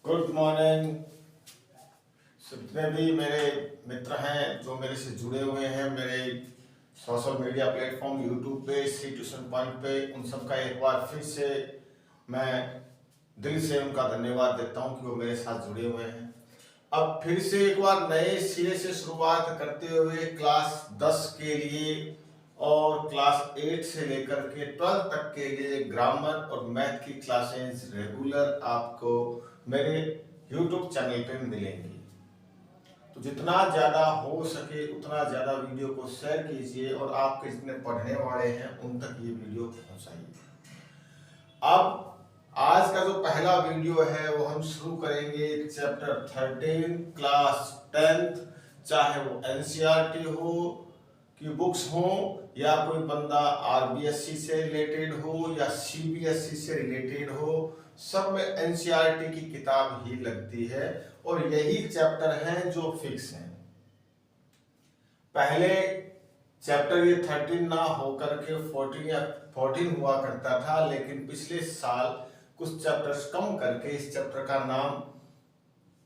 Good morning. जितने भी मेरे मित्र हैं जो मेरे से जुड़े हुए हैं मेरे सोशल मीडिया प्लेटफॉर्म यूट्यूब पे सी ट्यूशन पॉइंट पे, उन सब का एक बार फिर से मैं दिल से उनका धन्यवाद देता हूं कि वो मेरे साथ जुड़े हुए हैं। अब फिर से एक बार नए सिरे से शुरुआत करते हुए क्लास 10 के लिए और क्लास 8 से लेकर के 12 तक के लिए ग्रामर और मैथ की क्लासेस रेगुलर आपको मेरे YouTube चैनल पे मिलेंगी। तो जितना ज़्यादा हो सके उतना ज़्यादा वीडियो को शेयर कीजिए और आपके जितने पढ़ने वाले हैं उन तक ये वीडियो पहुंचाइए। अब आज का जो पहला वीडियो है वो हम शुरू करेंगे चैप्टर 13 क्लास 10th, चाहे वो एनसीईआरटी हो की बुक्स हो या कोई बंदा आरबीएससी से रिलेटेड हो या सीबीएसई से रिलेटेड हो, सब में एनसीईआरटी की किताब ही लगती है और यही चैप्टर हैं जो फिक्स हैं। पहले चैप्टर ये 13 ना होकर के 14 या 14 हुआ करता था, लेकिन पिछले साल कुछ चैप्टर्स कम करके इस चैप्टर का नाम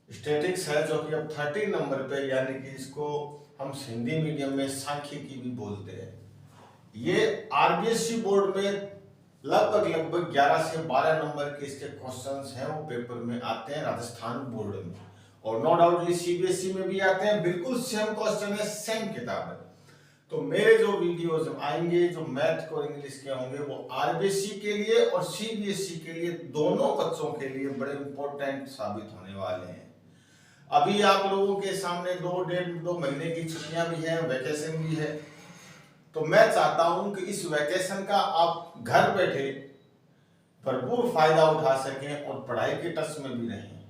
स्टैटिक्स है, जो कि अब 13 नंबर पे, यानी कि इसको हम हिंदी मीडियम में सांख्यिकी भी बोलते हैं। ये आरबीएससी बोर्ड में लगभग 11 से 12 नंबर के इसके क्वेश्चंस हैं, वो पेपर में आते हैं राजस्थान बोर्ड में, और नो डाउट ये सीबीएसई में भी आते हैं। बिल्कुल सेम क्वेश्चन है, सेम किताब है। तो मेरे जो वीडियोज आएंगे जो मैथ और इंग्लिश के होंगे वो आरबीएससी के लिए और सीबीएसई के लिए, दोनों बच्चों के लिए बड़े इंपॉर्टेंट साबित होने वाले हैं। अभी आप लोगों के सामने 2 महीने की छुट्टियां भी हैं, वैकेशन भी है, तो मैं चाहता हूं कि इस वैकेशन का आप घर बैठे भरपूर फायदा उठा सकें और पढ़ाई के टच में भी रहें।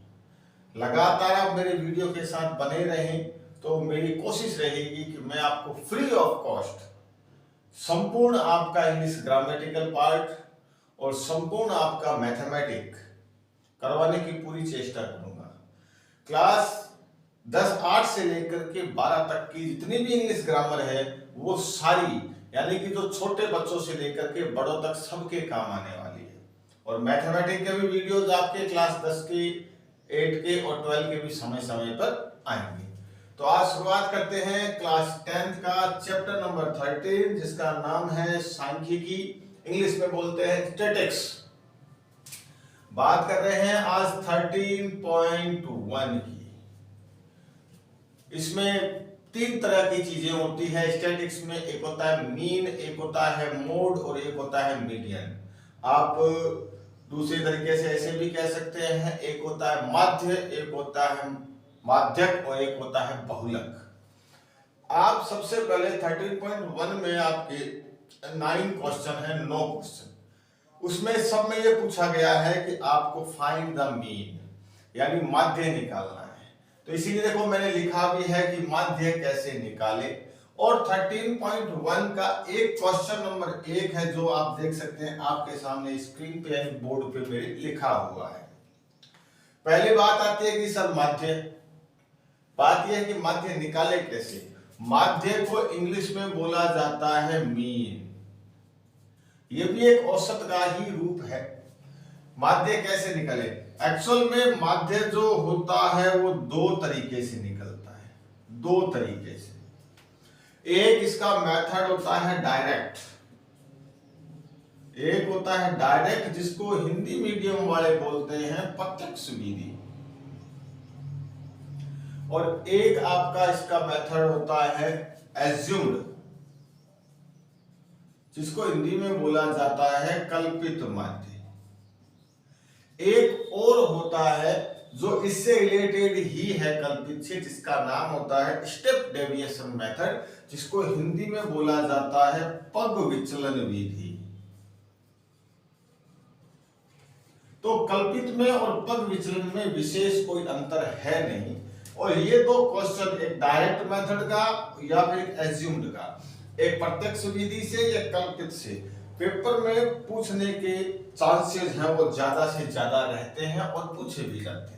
लगातार आप मेरे वीडियो के साथ बने रहें, तो मेरी कोशिश रहेगी कि मैं आपको फ्री ऑफ कॉस्ट संपूर्ण आपका इंग्लिश ग्रामेटिकल पार्ट और संपूर्ण आपका मैथमेटिक करवाने की पूरी चेष्टा करूंगा। क्लास 10-8 से लेकर के 12 तक की जितनी भी इंग्लिश ग्रामर है वो सारी, यानी कि जो छोटे बच्चों से लेकर के बड़ों तक सबके काम आने वाली है। और मैथमेटिक्स के भी वीडियोस आपके क्लास 10 के, 8 के और 12 के भी समय समय पर आएंगे। तो आज शुरुआत करते हैं क्लास 10th का चैप्टर नंबर 13, जिसका नाम है सांख्यिकी, इंग्लिश में बोलते हैं स्टैटिक्स। बात कर रहे हैं आज 13.1 की। इसमें 3 तरह की चीजें होती है स्टैटिक्स में। एक होता है मीन, एक होता है मोड और एक होता है मीडियन। आप दूसरे तरीके से ऐसे भी कह सकते हैं, एक होता है माध्य, एक होता है माध्यक और एक होता है बहुलक। आप सबसे पहले 13.1 में आपके 9 क्वेश्चन है, 9 क्वेश्चन। उसमें सब में ये पूछा गया है कि आपको फाइंड द मीन, यानी माध्य निकालना है। तो इसीलिए देखो मैंने लिखा भी है कि माध्य कैसे निकाले। और 13.1 का एक क्वेश्चन नंबर 1 है जो आप देख सकते हैं आपके सामने स्क्रीन पे यानी बोर्ड पे मेरे लिखा हुआ है। पहली बात आती है कि सर माध्य, बात यह है कि माध्य निकाले कैसे। माध्य को इंग्लिश में बोला जाता है मीन, ये भी एक औसत का ही रूप है। माध्य कैसे निकले? एक्चुअल में माध्य जो होता है वो 2 तरीके से निकलता है, 2 तरीके से। एक इसका मेथड होता है डायरेक्ट, एक होता है डायरेक्ट जिसको हिंदी मीडियम वाले बोलते हैं प्रत्यक्ष विधि, और एक आपका इसका मेथड होता है एज्यूम्ड, जिसको हिंदी में बोला जाता है कल्पित माध्य। एक और होता है जो इससे रिलेटेड ही है कल्पित से, जिसका नाम होता है स्टेप डेविएशन मेथड, जिसको हिंदी में बोला जाता है पग विचलन विधि। तो कल्पित में और पग विचलन में विशेष कोई अंतर है नहीं। और ये 2 क्वेश्चन, एक डायरेक्ट मेथड का या फिर एज्यूम्ड का, एक प्रत्यक्ष विधि से या कल्पित से, पेपर में पूछने के चांसेस हैं वो ज्यादा से ज्यादा रहते हैं और पूछे भी जाते हैं।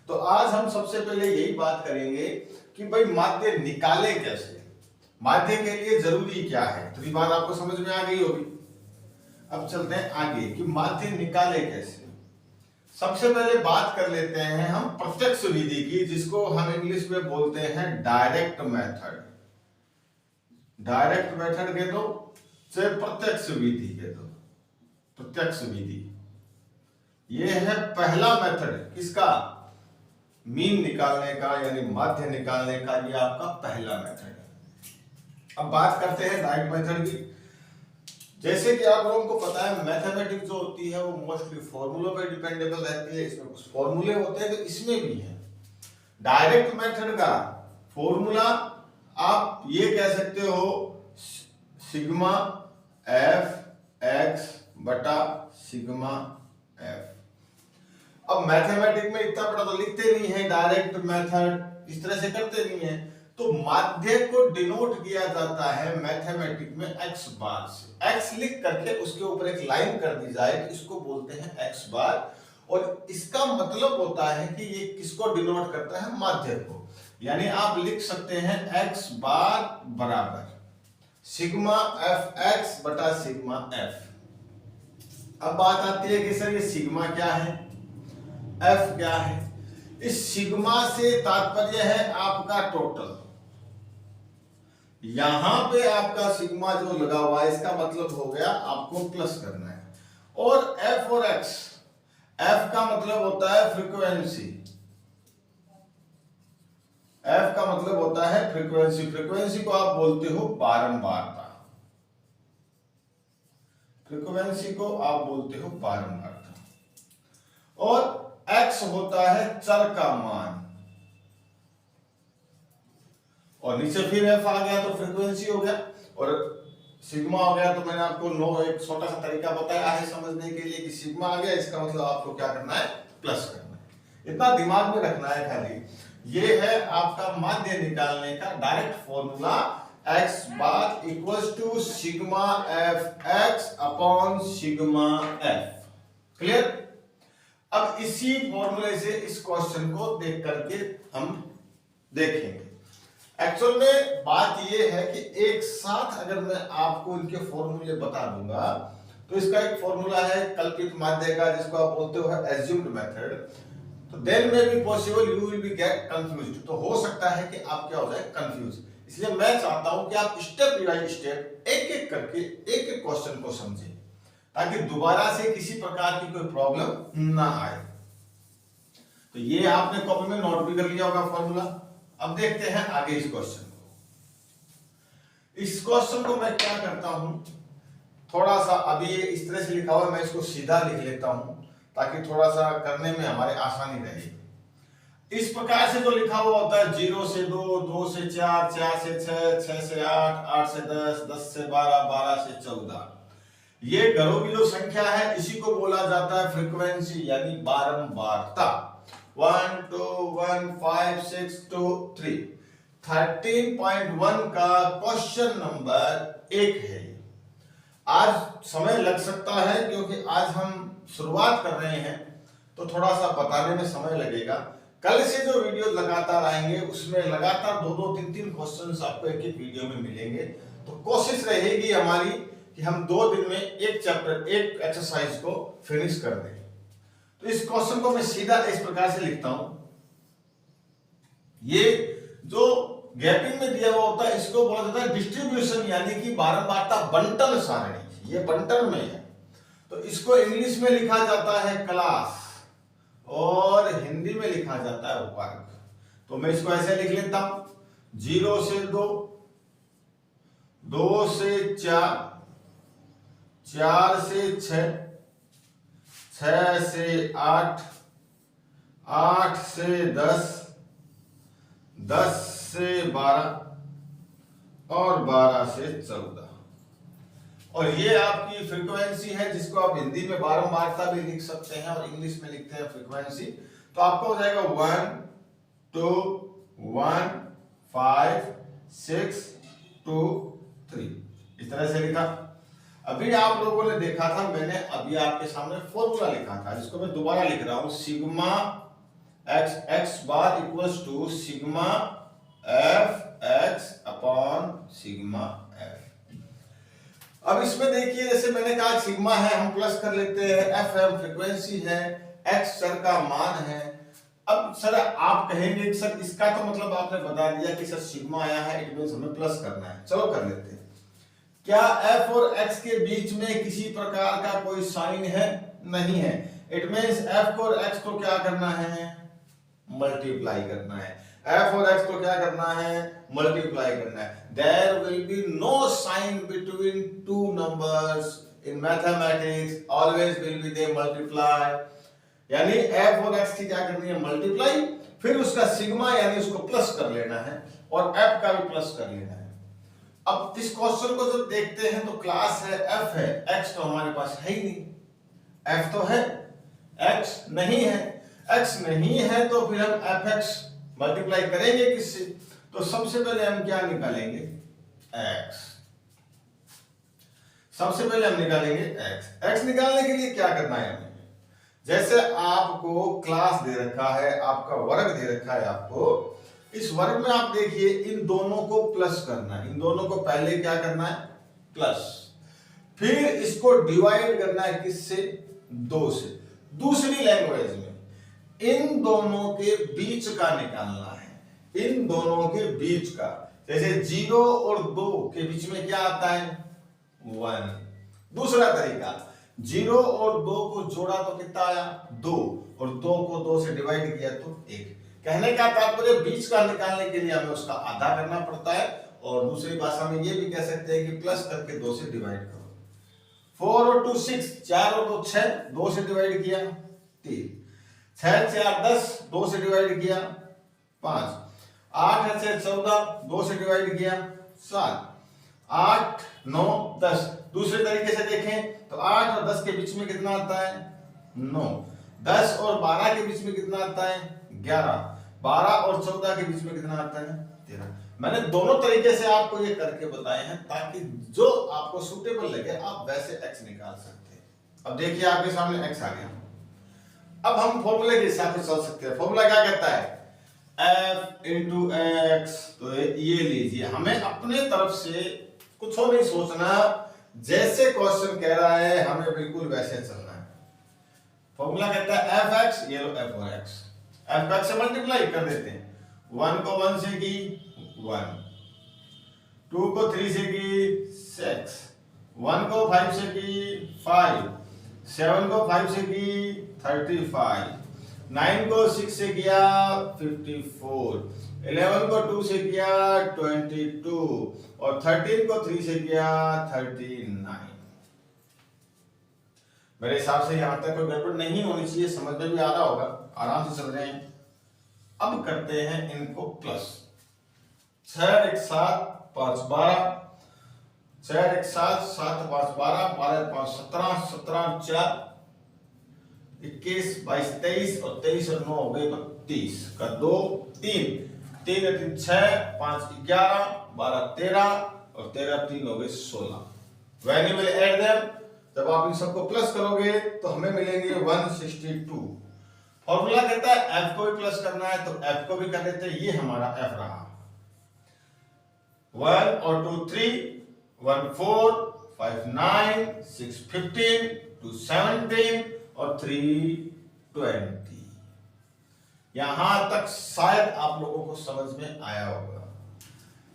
तो आज हम सबसे पहले यही बात करेंगे कि भाई माध्य निकाले कैसे, माध्य के लिए जरूरी क्या है। तो ये बात आपको समझ में आ गई होगी। अब चलते हैं आगे कि माध्य निकाले कैसे। सबसे पहले बात कर लेते हैं हम प्रत्यक्ष विधि की, जिसको हम इंग्लिश में बोलते हैं डायरेक्ट मेथड। डायरेक्ट मेथड कह दो चाहे प्रत्यक्ष विधि कह दो, प्रत्यक्ष विधि। यह है पहला मेथड किसका, मीन निकालने का यानी माध्य निकालने का, यह आपका पहला मेथड है। अब बात करते हैं डायरेक्ट मेथड की। जैसे कि आप लोगों को पता है मैथमेटिक्स जो होती है वो मोस्टली फॉर्मूलों पे डिपेंडेबल रहती है। इसमें कुछ फॉर्मूले होते हैं, तो इसमें भी है। डायरेक्ट मेथड का फॉर्मूला आप ये कह सकते हो सिग्मा एफ एक्स बटा सिग्मा एफ। अब मैथमेटिक्स में इतना बड़ा तो लिखते नहीं है, डायरेक्ट मेथड इस तरह से करते नहीं है, तो माध्य को डिनोट किया जाता है मैथमेटिक्स में एक्स बार से। एक्स लिख करके उसके ऊपर एक लाइन कर दी जाए तो इसको बोलते हैं एक्स बार, और इसका मतलब होता है कि ये किसको डिनोट करता है, माध्य को। यानी आप लिख सकते हैं एक्स बार बराबर सिग्मा एफ एक्स बटा सिग्मा एफ। अब बात आती है कि सर ये सिग्मा क्या है, एफ क्या है। इस सिग्मा से तात्पर्य है आपका टोटल। यहां पे आपका सिग्मा जो लगा हुआ है इसका मतलब हो गया आपको प्लस करना है। और एफ और एक्स, एफ का मतलब होता है फ्रीक्वेंसी, एफ का मतलब होता है फ्रीक्वेंसी। फ्रीक्वेंसी को आप बोलते हो बारंबारता, फ्रीक्वेंसी को आप बोलते हो बारंबारता। और एक्स होता है चर का मान, और नीचे फिर एफ आ गया तो फ्रीक्वेंसी हो गया, और सिग्मा हो गया। तो मैंने आपको एक छोटा सा तरीका बताया है समझने के लिए कि सिग्मा आ गया, इसका मतलब आपको क्या करना है, प्लस करना है। इतना दिमाग में रखना है खाली। ये है आपका माध्य निकालने का direct formula, x bar equals to sigma f x upon sigma f. Clear. अब इसी फॉर्मूले से इस क्वेश्चन को देख करके हम देखेंगे। एक्चुअल में बात यह है कि एक साथ अगर मैं आपको इनके फॉर्मूले बता दूंगा तो इसका एक फॉर्मूला है कल्पित माध्य का, जिसको आप बोलते हो एज्यूम्ड मेथड। तो देन में भी possible you will be gate confused, तो हो सकता है कि आप क्या हो जाए, कंफ्यूज। इसलिए मैं चाहता हूं कि आप स्टेप बाय स्टेप एक एक करके एक एक क्वेश्चन को समझें, ताकि दोबारा से किसी प्रकार की कोई प्रॉब्लम ना आए। तो ये आपने कॉपी में नोट भी कर लिया होगा फॉर्मूला। अब देखते हैं आगे इस क्वेश्चन को। इस क्वेश्चन को मैं क्या करता हूं, थोड़ा सा अभी ये इस तरह से लिखा हुआ है, मैं इसको सीधा लिख लेता हूं ताकि थोड़ा सा करने में हमारे आसानी रहेगी। इस प्रकार से जो लिखा हुआ होता है 0 से 2, 2 से 4, 4 से 6, 6 से 8, 8 से 10, 10 से 12, 12 से 14, ये घरों की जो संख्या है इसी को बोला जाता है फ्रीक्वेंसी यानी बारंबारता। 1 2 1 5 6 2 3 13.1 का क्वेश्चन नंबर 1 है। आज समय लग सकता है क्योंकि आज हम शुरुआत कर रहे हैं, तो थोड़ा सा बताने में समय लगेगा। कल से जो वीडियो लगातार आएंगे उसमें लगातार 2-2 3-3 क्वेश्चंस आपको एक एक वीडियो में मिलेंगे। तो कोशिश रहेगी हमारी कि हम 2 दिन में एक चैप्टर, एक एक्सरसाइज को फिनिश कर दें। तो इस क्वेश्चन को मैं सीधा इस प्रकार से लिखता हूं। ये जो गैपिंग में दिया हुआ होता है इसको बोला जाता है डिस्ट्रीब्यूशन यानी कि बारंबारता बंटन सारणी। ये बंटन में है, तो इसको इंग्लिश में लिखा जाता है क्लास और हिंदी में लिखा जाता है वर्ग। तो मैं इसको ऐसे लिख लेता हूं 0 से 2, 2 से 4, 4 से 6, 6 से 8, 8 से 10, 10 से 12 और 12 से 14। और ये आपकी फ्रीक्वेंसी है, जिसको आप हिंदी में बारंबारता भी लिख सकते हैं और इंग्लिश में लिखते हैं फ्रीक्वेंसी। तो आपको हो जाएगा 1 2 1 5 6 2 3, इस तरह से लिखा। अभी आप लोगों ने देखा था, मैंने अभी आपके सामने फॉर्मूला लिखा था, जिसको मैं दोबारा लिख रहा हूं, sigma x x bar equals to sigma f x upon sigma f. अब इसमें देखिए, जैसे मैंने कहा सिग्मा है हम प्लस कर लेते हैं, एफ एम फ्रीक्वेंसी है, x चर का मान है। अब सर आप कहेंगे कि सर इसका तो मतलब आपने बता दिया कि सर सिग्मा आया है, इट मींस हमें प्लस करना है। चलो कर लेते हैं। क्या f और x के बीच में किसी प्रकार का कोई साइन है? नहीं है। इट मींस f और x को क्या करना है? मल्टीप्लाई करना है। f और x को क्या करना है? मल्टीप्लाई करना है। There will be no sign between two numbers in mathematics, always will be they multiply. यानी f और x की क्या करनी है? मल्टीप्लाई, फिर उसका सिग्मा यानी उसको प्लस कर लेना है और f का भी प्लस कर लेना है। अब इस क्वेश्चन को जब देखते हैं तो क्लास है f है, x तो हमारे पास है ही नहीं। f तो है, x नहीं है। x नहीं है तो फिर हम fx मल्टीप्लाई करेंगे किससे? तो सबसे पहले हम क्या निकालेंगे? x। सबसे पहले हम निकालेंगे x। x निकालने के लिए क्या करना है हमें? जैसे आपको क्लास दे रखा है, आपका वर्ग दे रखा है आपको, इस वर्ग में आप देखिए इन दोनों को प्लस करना है। इन दोनों को पहले क्या करना है? प्लस, फिर इसको डिवाइड करना है किससे? 2 से। दूसरी लैंग्वेज में इन दोनों के बीच का निकालना है। इन दोनों के बीच का, जैसे 0 और 2 के बीच में क्या आता है? 1। दूसरा तरीका, 0 और 2 को जोड़ा तो कितना आया? 2, और 2 को 2 से डिवाइड किया तो 1। कहने का तात्पर्य बीच का निकालने के लिए हमें उसका आधा करना पड़ता है, और दूसरी भाषा में ये भी कह सकते हैं कि प्लस करके 2 से डिवाइड करो। 4 और 2 6, 4 और 2 6, 2 से डिवाइड किया 3, 6 4 10, 2 से डिवाइड किया 5, 8 6 14, 2 से डिवाइड किया 7, 8 9 10। दूसरे तरीके से देखें तो 8 और 10 के बीच में कितना आता है? 9। 10 और 12 के बीच में कितना आता है? 11। 12 और 14 के बीच में कितना आता है? 13। मैंने दोनों तरीके से आपको ये करके बताए हैं ताकि जो आपको सूटेबल लगे आप वैसे x निकाल सकते हैं। अब देखिए आपके सामने x आ गया। अब हम फॉर्मूले के हिसाब से चल सकते हैं। फॉर्मूला क्या कहता है? f into x. तो ये लीजिए, हमें अपने तरफ से कुछ और नहीं सोचना, जैसे क्वेश्चन कह रहा है हमें बिल्कुल वैसे चलना है। फॉर्मूला कहता है एफ एक्स, ये लो एफ और एक्स। एफ एक्स से मल्टीप्लाई कर देते हैं। 1 को 1 से की 1, 2 को 3 से की 6, 1 को 5 से की 5, 7 को 5 से की 35, 9 को 6 से किया 54, 11 को 2 से किया 22 और 13 को 3 से किया 39। मेरे हिसाब से यहां तक कोई गड़बड़ नहीं होनी चाहिए, समझ में भी आ रहा होगा, आराम से चल रहे हैं। अब करते हैं इनको प्लस। 6 1 7 5 12, 6 1 7 7 5 12, 12 5 17, 17 4 21 22 23 और 23 और 9 हो गए 32 का 2 3 3 3 6 5 11 12 13 और 13 3 हो गए 16। When you will add them, जब आप इन सबको प्लस करोगे तो हमें मिलेंगे 162। फॉर्मूला कहता है f को भी प्लस करना है तो f को भी कर देते हैं। ये हमारा f रहा। 1 और 2 3, 1 4, 5 9, 6 15, 2 17 और 3 20। यहां तक शायद आप लोगों को समझ में आया होगा।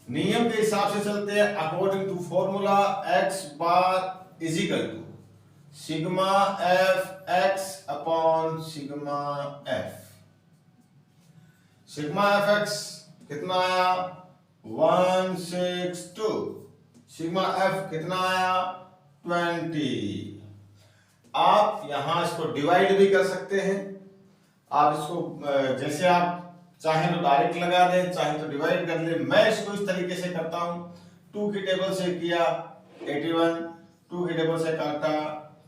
नियम के हिसाब से चलते हैं। According to formula x bar is equal to sigma f x upon sigma f. Sigma f x कितना आया? 162। सिग्मा एफ कितना आया? 20। आप यहां इसको डिवाइड भी कर सकते हैं। आप इसको जैसे आप चाहे तो डायरेक्ट लगा दें, चाहे तो डिवाइड कर ले। मैं इसको इस तरीके से करता हूं। 2 की टेबल से किया 81, 2 की टेबल से काटा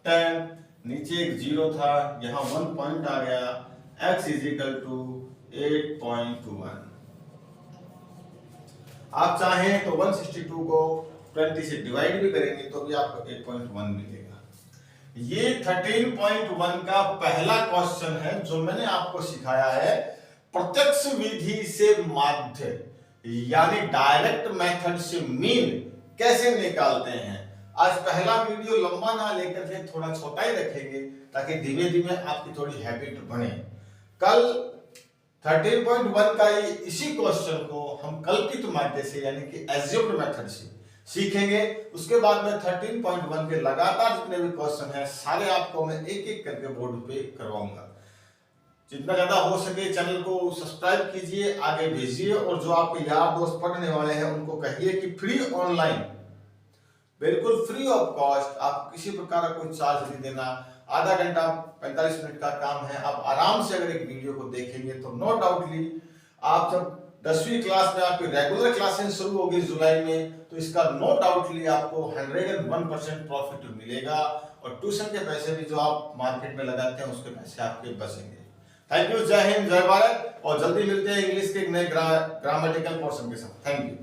10, नीचे एक 0 था, यहां 1 पॉइंट आ गया। x is equal to 8.1। आप चाहें तो 162 को 20 से डिवाइड भी करेंगे तो भी आपको 8.1 मिलेगा। ये 13.1 का पहला क्वेश्चन है जो मैंने आपको सिखाया है प्रत्यक्ष विधि से माध्य, यानी डायरेक्ट मेथड से मीन कैसे निकालते हैं। आज पहला वीडियो लंबा ना लेकर के थोड़ा छोटा ही रखेंगे ताकि धीमे धीमे आपकी थोड़ी हैबिट बने। कल 13.1 का इसी क्वेश्चन को हम कल्पित माध्य से यानी कि एज्यूम्ड मेथड से सीखेंगे। उसके बाद में 13.1 के लगातार जितने भी क्वेश्चन हैं सारे आपको मैं एक एक करके बोर्ड पे करवाऊंगा। जितना ज्यादा हो सके चैनल को सब्सक्राइब कीजिए, आगे भेजिए, और जो आपके यार दोस्त पढ़ने वाले हैं उनको कहिए कि फ्री ऑनलाइन, बिल्कुल फ्री ऑफ कॉस्ट, आप किसी प्रकार का कोई चार्ज नहीं देना। आधा घंटा 45 मिनट का काम है, आप आराम से अगर एक वीडियो को देखेंगे तो नो डाउटली आप जब 10वीं क्लास में आपकी रेगुलर क्लासेस शुरू होगी जुलाई में, तो इसका नो डाउटली आपको 101% प्रॉफिट मिलेगा, और ट्यूशन के पैसे भी जो आप मार्केट में लगाते हैं उसके पैसे आपके बचेंगे। थैंक यू, जय हिंद, जय भारत, और जल्दी मिलते हैं इंग्लिश के एक नए ग्रामेटिकल पोर्शन के साथ। Thank you.